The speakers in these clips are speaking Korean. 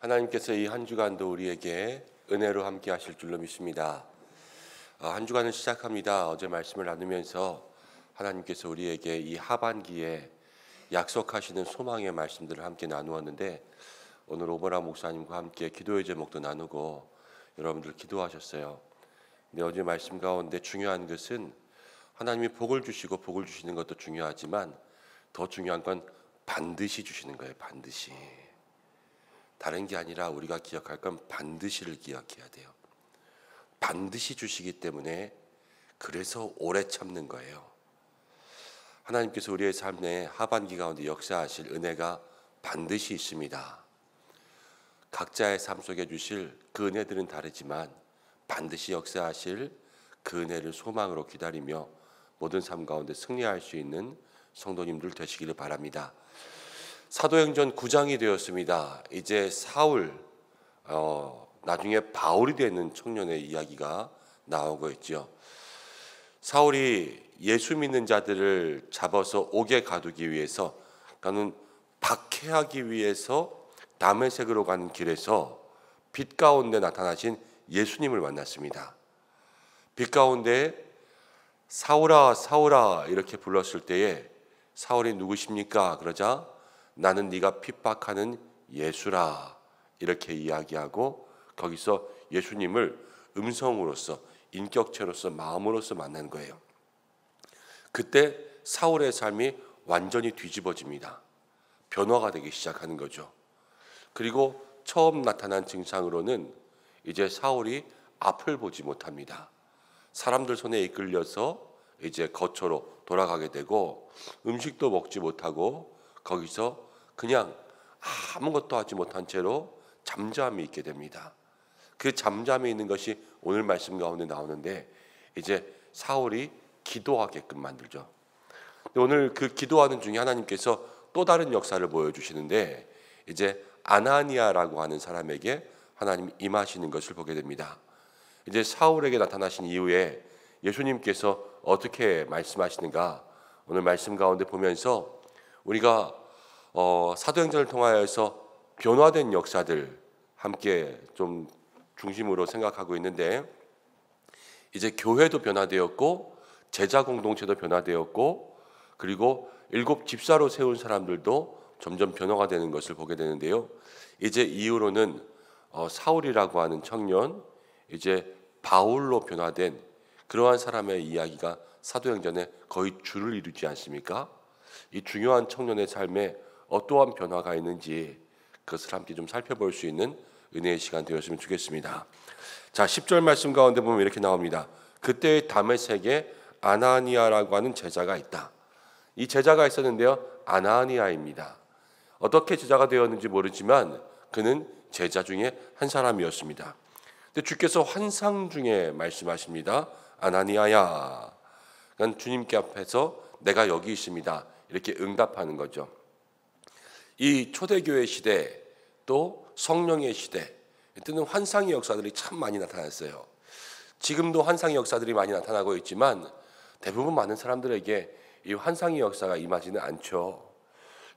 하나님께서 이 한 주간도 우리에게 은혜로 함께 하실 줄로 믿습니다. 한 주간을 시작합니다. 어제 말씀을 나누면서 하나님께서 우리에게 이 하반기에 약속하시는 소망의 말씀들을 함께 나누었는데, 오늘 오버라 목사님과 함께 기도의 제목도 나누고 여러분들 기도하셨어요. 근데 어제 말씀 가운데 중요한 것은 하나님이 복을 주시고 복을 주시는 것도 중요하지만 더 중요한 건 반드시 주시는 거예요. 반드시. 다른 게 아니라 우리가 기억할 건 반드시를 기억해야 돼요. 반드시 주시기 때문에 그래서 오래 참는 거예요. 하나님께서 우리의 삶의 하반기 가운데 역사하실 은혜가 반드시 있습니다. 각자의 삶 속에 주실 그 은혜들은 다르지만 반드시 역사하실 그 은혜를 소망으로 기다리며 모든 삶 가운데 승리할 수 있는 성도님들 되시기를 바랍니다. 사도행전 9장이 되었습니다. 이제 사울, 나중에 바울이 되는 청년의 이야기가 나오고 있죠. 사울이 예수 믿는 자들을 잡아서 옥에 가두기 위해서, 그러니까 박해하기 위해서 다메섹으로 가는 길에서 빛 가운데 나타나신 예수님을 만났습니다. 빛 가운데 사울아 사울아 이렇게 불렀을 때에 사울이 누구십니까? 그러자 나는 네가 핍박하는 예수라 이렇게 이야기하고 거기서 예수님을 음성으로서 인격체로서 마음으로서 만난 거예요. 그때 사울의 삶이 완전히 뒤집어집니다. 변화가 되기 시작하는 거죠. 그리고 처음 나타난 증상으로는 이제 사울이 앞을 보지 못합니다. 사람들 손에 이끌려서 이제 거처로 돌아가게 되고 음식도 먹지 못하고 거기서 그냥 아무것도 하지 못한 채로 잠잠히 있게 됩니다. 그 잠잠히 있는 것이 오늘 말씀 가운데 나오는데 이제 사울이 기도하게끔 만들죠. 오늘 그 기도하는 중에 하나님께서 또 다른 역사를 보여주시는데 이제 아나니아라고 하는 사람에게 하나님이 임하시는 것을 보게 됩니다. 이제 사울에게 나타나신 이후에 예수님께서 어떻게 말씀하시는가 오늘 말씀 가운데 보면서 우리가 사도행전을 통하여서 변화된 역사들 함께 좀 중심으로 생각하고 있는데, 이제 교회도 변화되었고 제자 공동체도 변화되었고 그리고 7 집사로 세운 사람들도 점점 변화가 되는 것을 보게 되는데요. 이제 이후로는 사울이라고 하는 청년, 이제 바울로 변화된 그러한 사람의 이야기가 사도행전에 거의 줄을 이루지 않습니까? 이 중요한 청년의 삶에 어떠한 변화가 있는지 그것을 함께 좀 살펴볼 수 있는 은혜의 시간 되었으면 좋겠습니다. 자, 10절 말씀 가운데 보면 이렇게 나옵니다. 그때 다메섹에 아나니아라고 하는 제자가 있다. 이 제자가 있었는데요, 아나니아입니다. 어떻게 제자가 되었는지 모르지만 그는 제자 중에 한 사람이었습니다. 근데 주께서 환상 중에 말씀하십니다. 아나니아야. 그러니까 주님께 앞에서 내가 여기 있습니다. 이렇게 응답하는 거죠. 이 초대교회 시대 또 성령의 시대, 이때는 환상의 역사들이 참 많이 나타났어요. 지금도 환상의 역사들이 많이 나타나고 있지만 대부분 많은 사람들에게 이 환상의 역사가 임하지는 않죠.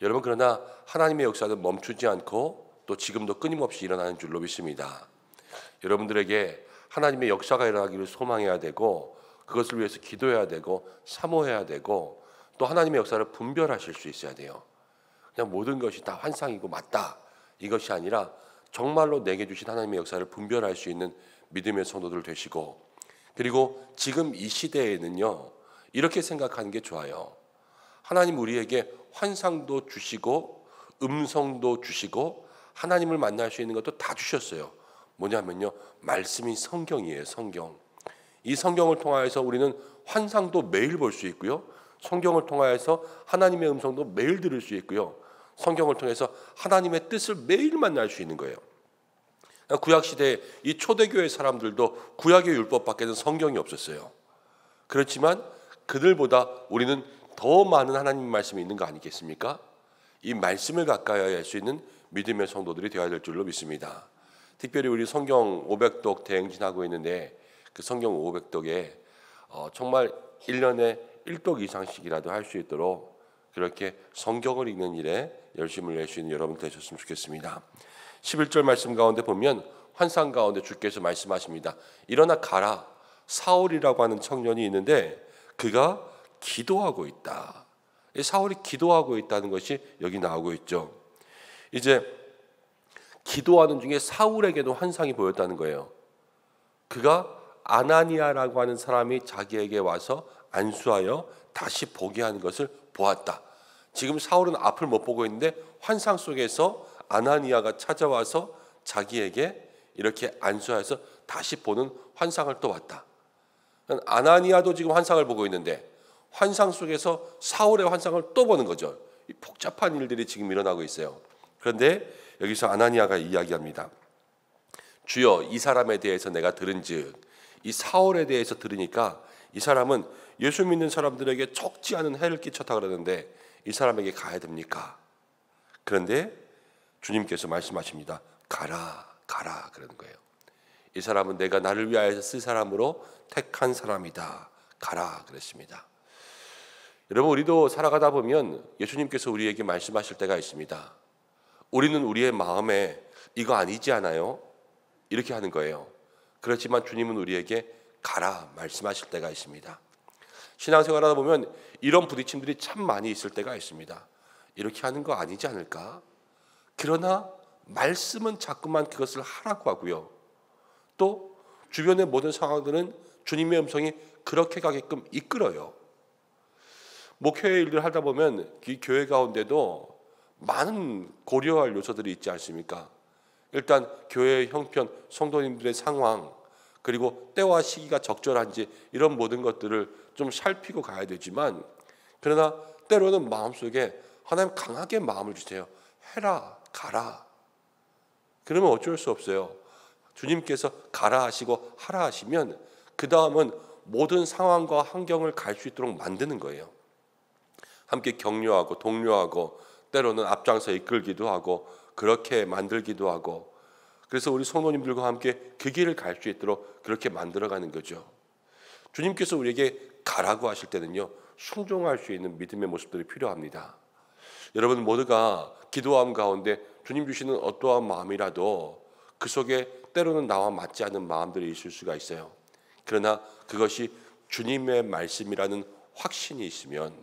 여러분, 그러나 하나님의 역사는 멈추지 않고 또 지금도 끊임없이 일어나는 줄로 믿습니다. 여러분들에게 하나님의 역사가 일어나기를 소망해야 되고 그것을 위해서 기도해야 되고 사모해야 되고 또 하나님의 역사를 분별하실 수 있어야 돼요. 그냥 모든 것이 다 환상이고 맞다 이것이 아니라 정말로 내게 주신 하나님의 역사를 분별할 수 있는 믿음의 성도들 되시고, 그리고 지금 이 시대에는요 이렇게 생각하는 게 좋아요. 하나님 우리에게 환상도 주시고 음성도 주시고 하나님을 만날 수 있는 것도 다 주셨어요. 뭐냐면요, 말씀이 성경이에요. 성경. 이 성경을 통하여서 우리는 환상도 매일 볼 수 있고요, 성경을 통하여서 하나님의 음성도 매일 들을 수 있고요, 성경을 통해서 하나님의 뜻을 매일 만날 수 있는 거예요. 구약시대에 이 초대교회 사람들도 구약의 율법밖에는 성경이 없었어요. 그렇지만 그들보다 우리는 더 많은 하나님 말씀이 있는 거 아니겠습니까? 이 말씀을 가까이 할 수 있는 믿음의 성도들이 되어야 될 줄로 믿습니다. 특별히 우리 성경 500독 대행진하고 있는데 그 성경 500독에 정말 1년에 1독 이상씩이라도 할 수 있도록 그렇게 성경을 읽는 일에 열심을 낼 수 있는 여러분 되셨으면 좋겠습니다. 11절 말씀 가운데 보면 환상 가운데 주께서 말씀하십니다. 일어나 가라. 사울이라고 하는 청년이 있는데 그가 기도하고 있다. 사울이 기도하고 있다는 것이 여기 나오고 있죠. 이제 기도하는 중에 사울에게도 환상이 보였다는 거예요. 그가 아나니아라고 하는 사람이 자기에게 와서 안수하여 다시 보게 하는 것을 보았다. 지금 사울은 앞을 못 보고 있는데 환상 속에서 아나니아가 찾아와서 자기에게 이렇게 안수하여서 다시 보는 환상을 또 봤다. 아나니아도 지금 환상을 보고 있는데 환상 속에서 사울의 환상을 또 보는 거죠. 복잡한 일들이 지금 일어나고 있어요. 그런데 여기서 아나니아가 이야기합니다. 주여, 이 사람에 대해서 내가 들은즉, 이 사울에 대해서 들으니까 이 사람은 예수 믿는 사람들에게 적지 않은 해를 끼쳤다 그러는데 이 사람에게 가야 됩니까? 그런데 주님께서 말씀하십니다. 가라, 가라 그러는 거예요. 이 사람은 내가 나를 위하여 쓸 사람으로 택한 사람이다. 가라 그랬습니다. 여러분, 우리도 살아가다 보면 예수님께서 우리에게 말씀하실 때가 있습니다. 우리는 우리의 마음에 이거 아니지 않아요? 이렇게 하는 거예요. 그렇지만 주님은 우리에게 가라 말씀하실 때가 있습니다. 신앙생활하다 보면 이런 부딪힘들이 참 많이 있을 때가 있습니다. 이렇게 하는 거 아니지 않을까? 그러나 말씀은 자꾸만 그것을 하라고 하고요. 또 주변의 모든 상황들은 주님의 음성이 그렇게 가게끔 이끌어요. 목회의 일을 하다 보면 이 교회 가운데도 많은 고려할 요소들이 있지 않습니까? 일단 교회의 형편, 성도님들의 상황, 그리고 때와 시기가 적절한지 이런 모든 것들을 좀 살피고 가야 되지만, 그러나 때로는 마음속에 하나님 강하게 마음을 주세요. 해라, 가라. 그러면 어쩔 수 없어요. 주님께서 가라 하시고 하라 하시면 그 다음은 모든 상황과 환경을 갈 수 있도록 만드는 거예요. 함께 격려하고 독려하고 때로는 앞장서 이끌기도 하고 그렇게 만들기도 하고, 그래서 우리 성도님들과 함께 그 길을 갈 수 있도록 그렇게 만들어가는 거죠. 주님께서 우리에게 가라고 하실 때는요, 순종할 수 있는 믿음의 모습들이 필요합니다. 여러분 모두가 기도함 가운데 주님 주시는 어떠한 마음이라도 그 속에 때로는 나와 맞지 않는 마음들이 있을 수가 있어요. 그러나 그것이 주님의 말씀이라는 확신이 있으면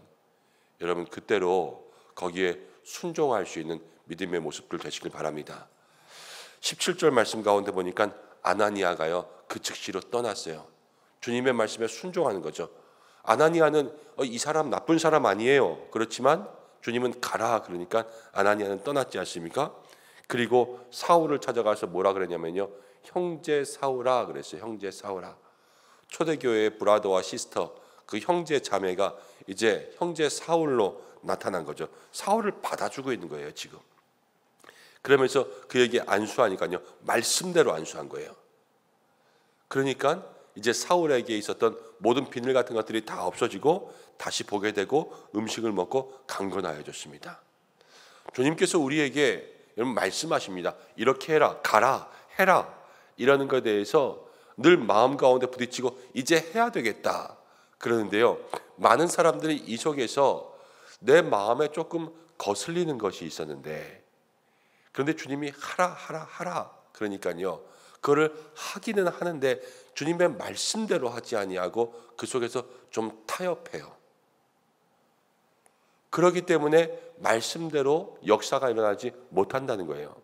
여러분 그때로 거기에 순종할 수 있는 믿음의 모습들 되시길 바랍니다. 17절 말씀 가운데 보니까 아나니아가요 그 즉시로 떠났어요. 주님의 말씀에 순종하는 거죠. 아나니아는 이 사람 나쁜 사람 아니에요. 그렇지만 주님은 가라 그러니까 아나니아는 떠났지 않습니까? 그리고 사울을 찾아가서 뭐라 그랬냐면요, 형제 사울아 그랬어요. 형제 사울아. 초대교회의 브라더와 시스터, 그 형제 자매가 이제 형제 사울로 나타난 거죠. 사울을 받아주고 있는 거예요 지금. 그러면서 그에게 안수하니까요 말씀대로 안수한 거예요. 그러니까 이제 사울에게 있었던 모든 비늘 같은 것들이 다 없어지고 다시 보게 되고 음식을 먹고 강건하여졌습니다. 주님께서 우리에게 여러분 말씀하십니다. 이렇게 해라, 가라, 해라 이라는 것에 대해서 늘 마음 가운데 부딪히고 이제 해야 되겠다 그러는데요, 많은 사람들이 이 속에서 내 마음에 조금 거슬리는 것이 있었는데, 그런데 주님이 하라 하라 하라 그러니까요 그거를 하기는 하는데 주님의 말씀대로 하지 아니하고 그 속에서 좀 타협해요. 그렇기 때문에 말씀대로 역사가 일어나지 못한다는 거예요.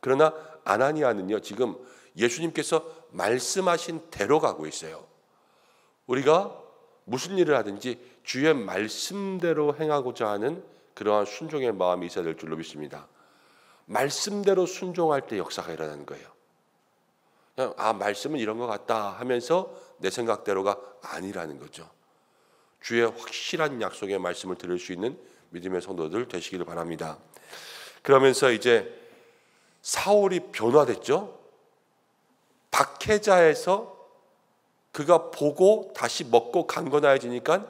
그러나 아나니아는요 지금 예수님께서 말씀하신 대로 가고 있어요. 우리가 무슨 일을 하든지 주의 말씀대로 행하고자 하는 그러한 순종의 마음이 있어야 될 줄로 믿습니다. 말씀대로 순종할 때 역사가 일어나는 거예요. 그냥 말씀은 이런 것 같다 하면서 내 생각대로가 아니라는 거죠. 주의 확실한 약속의 말씀을 들을 수 있는 믿음의 성도들 되시기를 바랍니다. 그러면서 이제 사울이 변화됐죠. 박해자에서 그가 보고 다시 먹고 강건해지니까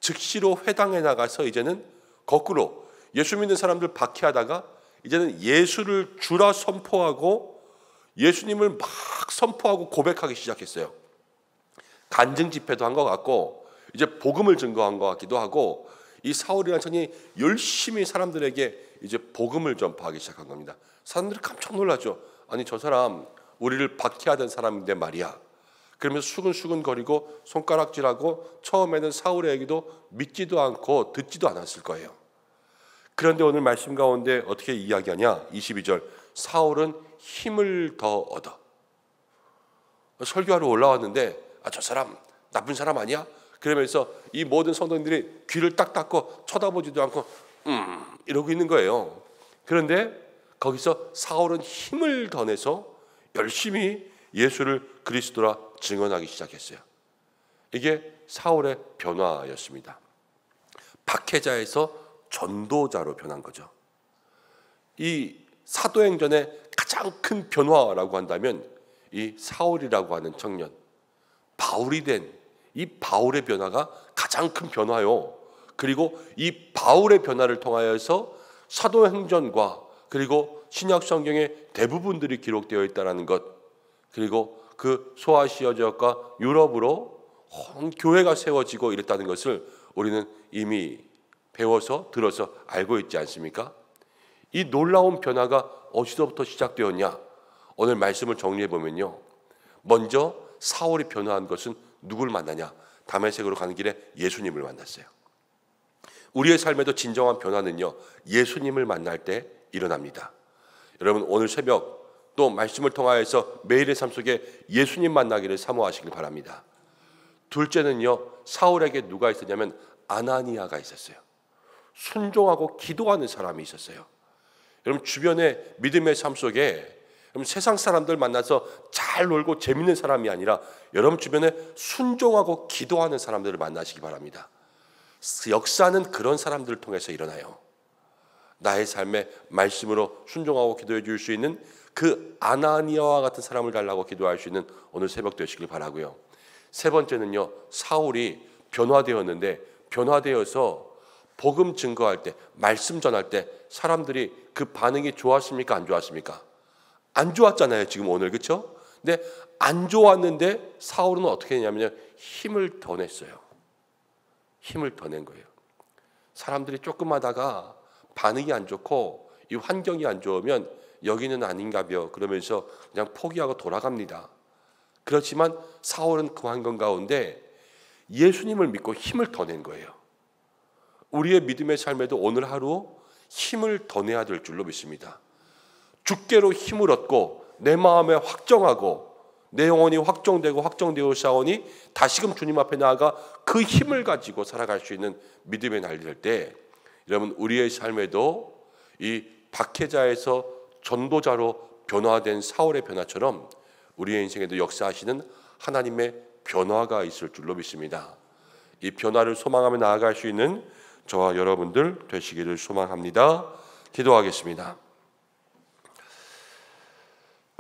즉시로 회당에 나가서 이제는 거꾸로 예수 믿는 사람들 박해하다가 이제는 예수를 주라 선포하고 예수님을 막 선포하고 고백하기 시작했어요. 간증 집회도 한 것 같고 이제 복음을 증거한 것 같기도 하고 이 사울이라는 청년이 열심히 사람들에게 이제 복음을 전파하기 시작한 겁니다. 사람들이 깜짝 놀라죠. 아니, 저 사람 우리를 박해하던 사람인데 말이야. 그러면서 수근수근거리고 손가락질하고 처음에는 사울의 얘기도 믿지도 않고 듣지도 않았을 거예요. 그런데 오늘 말씀 가운데 어떻게 이야기하냐? 22절, 사울은 힘을 더 얻어. 설교하러 올라왔는데 저 사람 나쁜 사람 아니야? 그러면서 이 모든 성도님들이 귀를 딱 닫고 쳐다보지도 않고 이러고 있는 거예요. 그런데 거기서 사울은 힘을 더 내서 열심히 예수를 그리스도라 증언하기 시작했어요. 이게 사울의 변화였습니다. 박해자에서 전도자로 변한 거죠. 이 사도행전의 가장 큰 변화라고 한다면 이 사울이라고 하는 청년, 바울이 된 이 바울의 변화가 가장 큰 변화요. 그리고 이 바울의 변화를 통하여서 사도행전과 그리고 신약 성경의 대부분들이 기록되어 있다는 것, 그리고 그 소아시아 지역과 유럽으로 교회가 세워지고 이랬다는 것을 우리는 이미 배워서 들어서 알고 있지 않습니까? 이 놀라운 변화가 어디서부터 시작되었냐? 오늘 말씀을 정리해 보면요, 먼저 사울이 변화한 것은 누굴 만나냐? 다메섹으로 가는 길에 예수님을 만났어요. 우리의 삶에도 진정한 변화는요, 예수님을 만날 때 일어납니다. 여러분, 오늘 새벽 또 말씀을 통하여서 매일의 삶 속에 예수님 만나기를 사모하시길 바랍니다. 둘째는요, 사울에게 누가 있었냐면 아나니아가 있었어요. 순종하고 기도하는 사람이 있었어요. 여러분, 주변의 믿음의 삶 속에 여러분, 세상 사람들 만나서 잘 놀고 재밌는 사람이 아니라 여러분 주변에 순종하고 기도하는 사람들을 만나시기 바랍니다. 역사는 그런 사람들을 통해서 일어나요. 나의 삶에 말씀으로 순종하고 기도해 줄 수 있는 그 아나니아와 같은 사람을 달라고 기도할 수 있는 오늘 새벽 되시길 바라고요. 세 번째는요, 사울이 변화되었는데 변화되어서 복음 증거할 때, 말씀 전할 때 사람들이 그 반응이 좋았습니까? 안 좋았습니까? 안 좋았잖아요, 지금 오늘. 그렇죠? 근데 안 좋았는데 사울은 어떻게 했냐면요, 힘을 더 냈어요. 힘을 더 낸 거예요. 사람들이 조금 하다가 반응이 안 좋고 이 환경이 안 좋으면 여기는 아닌가벼 그러면서 그냥 포기하고 돌아갑니다. 그렇지만 사울은 그 환경 가운데 예수님을 믿고 힘을 더 낸 거예요. 우리의 믿음의 삶에도 오늘 하루 힘을 더 내야 될 줄로 믿습니다. 주께로 힘을 얻고 내 마음에 확정하고 내 영혼이 확정되고 확정되어 싸우니 다시금 주님 앞에 나아가 그 힘을 가지고 살아갈 수 있는 믿음의 날이 될 때, 여러분 우리의 삶에도 이 박해자에서 전도자로 변화된 사울의 변화처럼 우리의 인생에도 역사하시는 하나님의 변화가 있을 줄로 믿습니다. 이 변화를 소망하며 나아갈 수 있는 저와 여러분들 되시기를 소망합니다. 기도하겠습니다.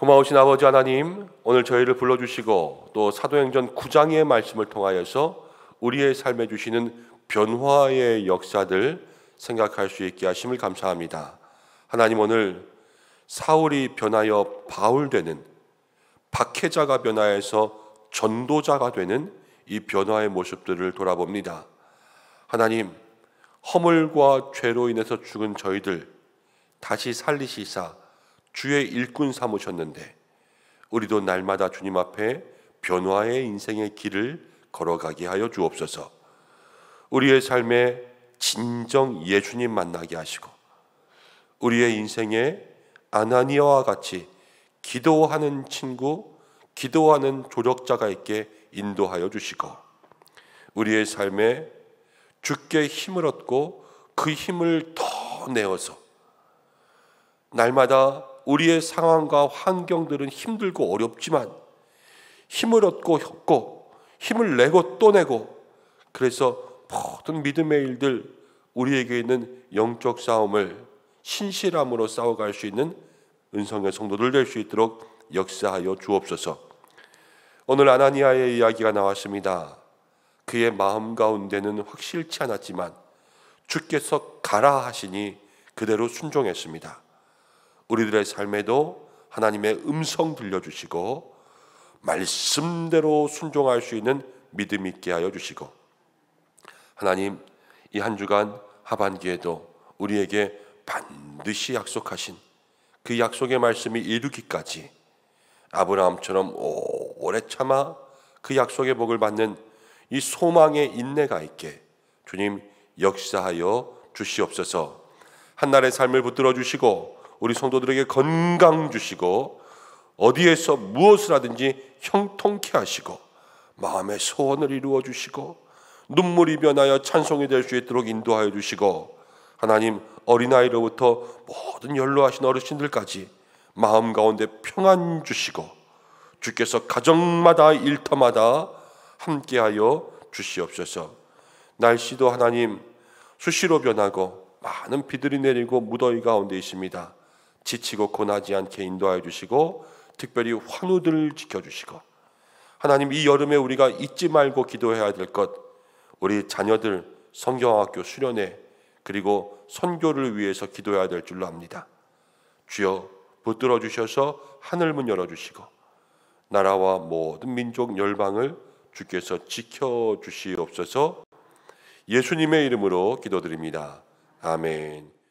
고마우신 아버지 하나님, 오늘 저희를 불러주시고 또 사도행전 9장의 말씀을 통하여서 우리의 삶에 주시는 변화의 역사들 생각할 수 있게 하심을 감사합니다. 하나님, 오늘 사울이 변하여 바울 되는, 박해자가 변화해서 전도자가 되는 이 변화의 모습들을 돌아봅니다. 하나님, 허물과 죄로 인해서 죽은 저희들 다시 살리시사 주의 일꾼 삼으셨는데 우리도 날마다 주님 앞에 변화의 인생의 길을 걸어가게 하여 주옵소서. 우리의 삶에 진정 예수님 만나게 하시고 우리의 인생에 아나니아와 같이 기도하는 친구, 기도하는 조력자가 있게 인도하여 주시고 우리의 삶에 주께 힘을 얻고 그 힘을 더 내어서 날마다 우리의 상황과 환경들은 힘들고 어렵지만 힘을 얻고 힘을 내고 또 내고, 그래서 모든 믿음의 일들, 우리에게 있는 영적 싸움을 신실함으로 싸워갈 수 있는 은성의 성도들 될 수 있도록 역사하여 주옵소서. 오늘 아나니아의 이야기가 나왔습니다. 그의 마음 가운데는 확실치 않았지만 주께서 가라 하시니 그대로 순종했습니다. 우리들의 삶에도 하나님의 음성 들려주시고 말씀대로 순종할 수 있는 믿음 있게 하여 주시고, 하나님, 이 한 주간 하반기에도 우리에게 반드시 약속하신 그 약속의 말씀이 이루기까지 아브라함처럼 오래 참아 그 약속의 복을 받는 이 소망의 인내가 있게 주님 역사하여 주시옵소서. 한날의 삶을 붙들어 주시고 우리 성도들에게 건강 주시고 어디에서 무엇을 하든지 형통케 하시고 마음의 소원을 이루어 주시고 눈물이 변하여 찬송이 될 수 있도록 인도하여 주시고 하나님 어린아이로부터 모든 연로하신 어르신들까지 마음 가운데 평안 주시고 주께서 가정마다 일터마다 함께하여 주시옵소서. 날씨도 하나님 수시로 변하고 많은 비들이 내리고 무더위 가운데 있습니다. 지치고 고나지 않게 인도하여 주시고 특별히 환우들을 지켜주시고 하나님 이 여름에 우리가 잊지 말고 기도해야 될 것 우리 자녀들 성경학교 수련회 그리고 선교를 위해서 기도해야 될 줄로 압니다. 주여 붙들어 주셔서 하늘문 열어주시고 나라와 모든 민족 열방을 주께서 지켜주시옵소서. 예수님의 이름으로 기도드립니다. 아멘.